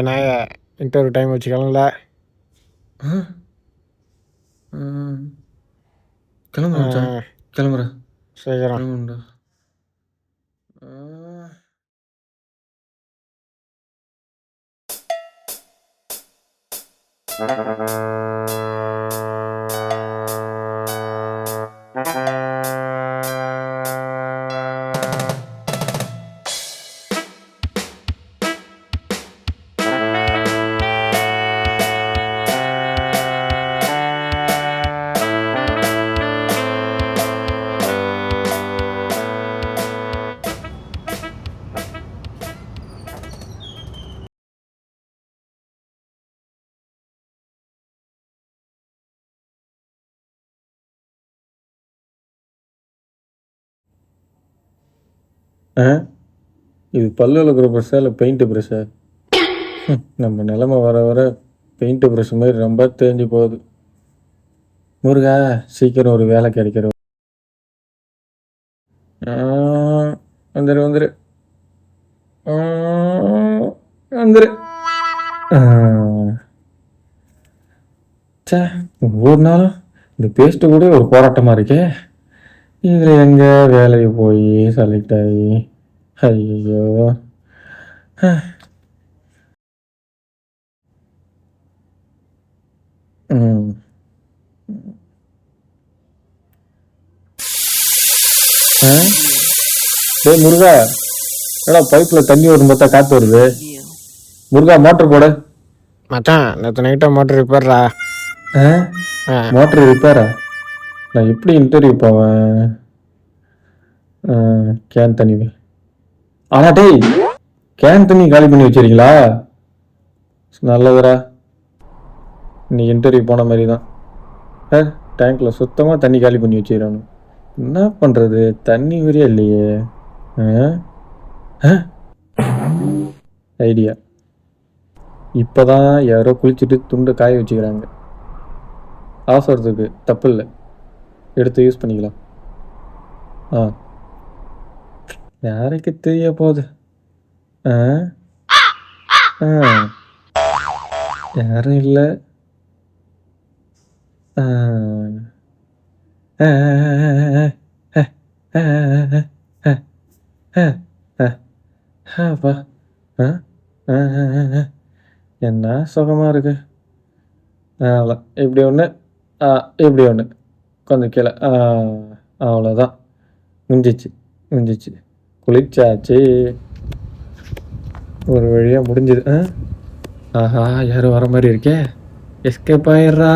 நாய interview time வச்சுக்கலாம்ல. ஆ கிளம்புறேன் மச்சான், கிளம்புறேன், சீக்கிரம். கிளம்புறேன்டா. இது பல்லு விளக்குற ப்ரெஷ்ஷா இல்லை பெயிண்ட்டு ப்ரெஷ்ஷா? நம்ம நிலமை வர வர பெயிண்ட்டு ப்ரெஷ் மாதிரி ரொம்ப தேஞ்சு போகுது. முருகா சீக்கிரம் ஒரு வேலை கிடைக்கிற. வந்துரு வந்துரு வந்துரு. சே, ஒவ்வொரு நாளும் இந்த பேஸ்ட்டு கூட ஒரு போராட்டமாக இருக்கே. இதில் எங்கே வேலைக்கு போய் செலக்ட் ஆகி ஐயோ. டேய் முருகா, ஏடா பைப்பில் தண்ணி வரும் பார்த்தா காற்று வருது. முருகா மோட்டர் போட. மச்சான் நேற்று நைட்டாக மோட்டர் ரிப்பேர்ரா. மோட்டர் ரிப்பேரா? நான் எப்படி இன்டர்வியூ போவேன்? கேன் தண்ணி. ஆனால் டேய், கேன் தண்ணி காலி பண்ணி வச்சிருக்கீங்களா? நல்லதுடா, நீ இன்டர்வியூ போன மாதிரி தான். டேங்க்கில் சுத்தமாக தண்ணி காலி பண்ணி வச்சுக்கிறானு. என்ன பண்ணுறது, தண்ணி வரையே இல்லையே. ஐடியா, இப்போ தான் யாரோ குளிச்சுட்டு துண்டை காய வச்சுக்கிறாங்க. அவசரத்துக்கு தப்பு இல்லை, எடுத்து யூஸ் பண்ணிக்கலாம். யாருக்கு தெரிய போகுது? யாரும் இல்லை. என்ன சுகமாக இருக்கு. இப்படி ஒன்று, இப்படி ஒன்று, கொஞ்சம் கீழே. அவ்வளோதான், முடிஞ்சிச்சு, குளிச்சாச்சு, ஒரு வழியாக முடிஞ்சுது. ஆஹா, யாரும் வர மாதிரி இருக்கே. எஸ்கேப் ஆயிடுறா.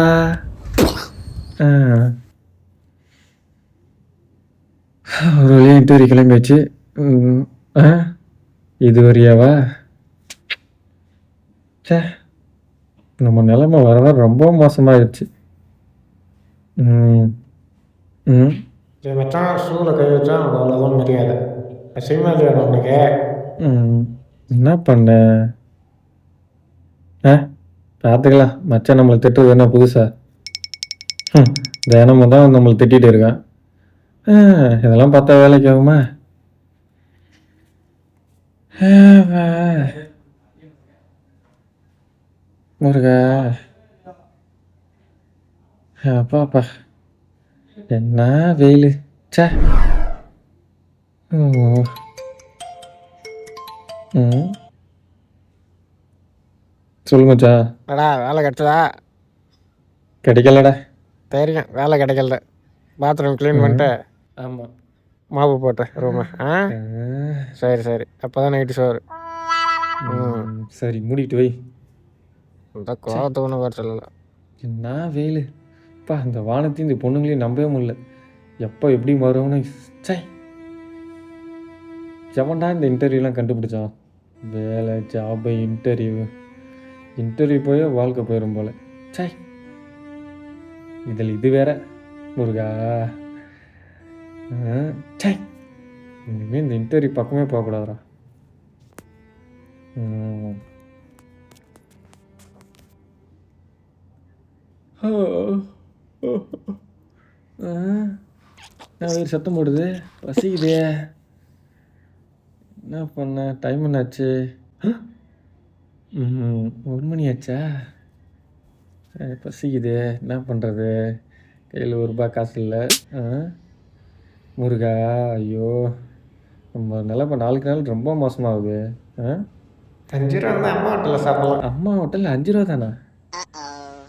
ஒரு வழியாக இன்டர்வியூ கிளம்பியாச்சு. இது வரையாவா? சே, நம்ம நிலைமை வர வர ரொம்ப மோசமாகிடுச்சு. மச்சான் ஷூவில் கை வச்சா அவ்வளோதான் மரியாதை. அசிங்கமாக இல்லையா உனக்கு? என்ன பண்ண? பார்த்துக்கலாம். மச்சான் நம்மளை திட்டுறது என்ன புதுசா? தினமும் தான் நம்மளை திட்டிகிட்டு இருக்கான். இதெல்லாம் பார்த்தா வேலைக்கு ஆகுமா? முருகா, அப்பாப்பா என்ன வெயில். சே. சொல்லுங்கச்சா. அடா வேலை கிடைச்சதா? கிடைக்கலடா. தெரியும், வேலை கிடைக்கல. பாத்ரூம் க்ளீன் பண்ணிட்டு ஆமாம், மாவு போட்டேன் ரூமை. சரி, அப்போ தான் நைட்டு சோறு. சரி, மூடிட்டு வை. இந்த கோவத்தை ஒன்றும் வர சொல்லலை. என்ன வெயில் பா. இந்த வானத்தையும் இந்த பொண்ணுங்களையும் நம்பவே முடியல. எப்போ எப்படி மாறும்னு. சே, எவன்டா இந்த இன்டர்வியூலாம் கண்டுபிடிச்சான்? வேலை, ஜாபு, இன்டர்வியூ போய் வாழ்க்கை போயிடும் போல. சே, இதில் இது வேற. முருகா, சே, இனிமேல் இந்த இன்டர்வியூ பக்கமே போகக்கூடாதுடா. வயிறு சத்தம் போடுது, பசிக்குதே. என்ன பண்ண? டைம் என்னாச்சு? 1 மணி ஆச்சா? பசிக்குது, என்ன பண்ணுறது? கையில் ₹1 காசு இல்லை. முருகா, ஐயோ, நம்ம நிலைமை நாளுக்கு நாள் ரொம்ப மோசமாகுது. 5 ரூபா இருந்தால் அம்மா ஹோட்டலில் சாப்பிடலாம். அம்மா ஹோட்டலில் 5 ரூபா தானா?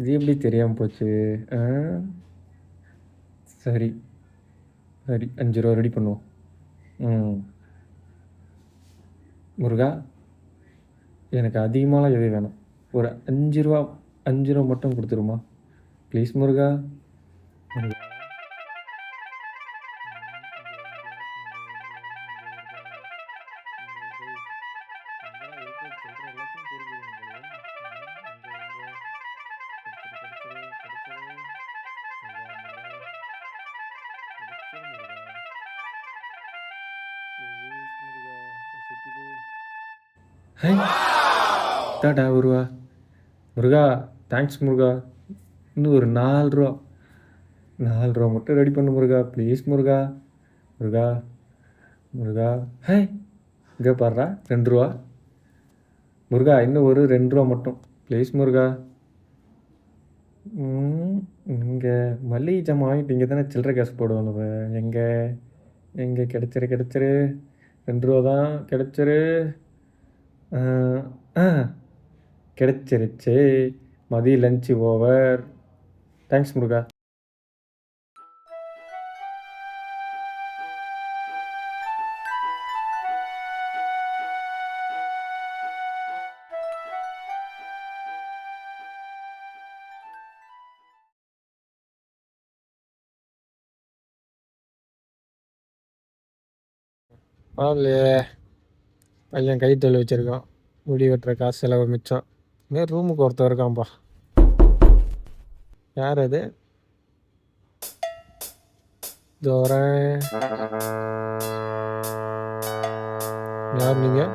இது எப்படி தெரியாமல் போச்சு? சரி சரி, 5 ரூபா ரெடி பண்ணுவோம். முருகா, எனக்கு அதிகமாகலாம் எதுவும் வேணும். ஒரு 5 ரூபா மட்டும் கொடுத்துருமா ப்ளீஸ் முருகா. முருகா, தாடா ₹1. முருகா, தேங்க்ஸ் முருகா. இன்னும் ஒரு 4 ரூபா, 4 ரூபா மட்டும் ரெடி பண்ணு முருகா, ப்ளீஸ் முருகா. முருகா முருகா, இங்கே பாடுறா 2 ரூபா. முருகா, இன்னும் ஒரு 2 ரூபா மட்டும் ப்ளீஸ் முருகா. இங்கே மளிகை ஜாமான் வாங்கிட்டு இங்கே தானே சில்லறை காசு போடுவோம் நம்ம. எங்கே கிடச்சிரு 2 ரூபா தான் கிடச்சிரு. கிடச்சிருச்சு. மதிய லஞ்சு ஓவர். தேங்க்ஸ் முருகா. பரவாயில்லையே, பையன் கை தொழில் வச்சுருக்கான். முடி வெட்டுற காசு செலவு மிச்சம். இதே ரூமுக்கு ஒருத்தர் இருக்கான்ப்பா. யார் அது? தோற யார் நீங்கள்?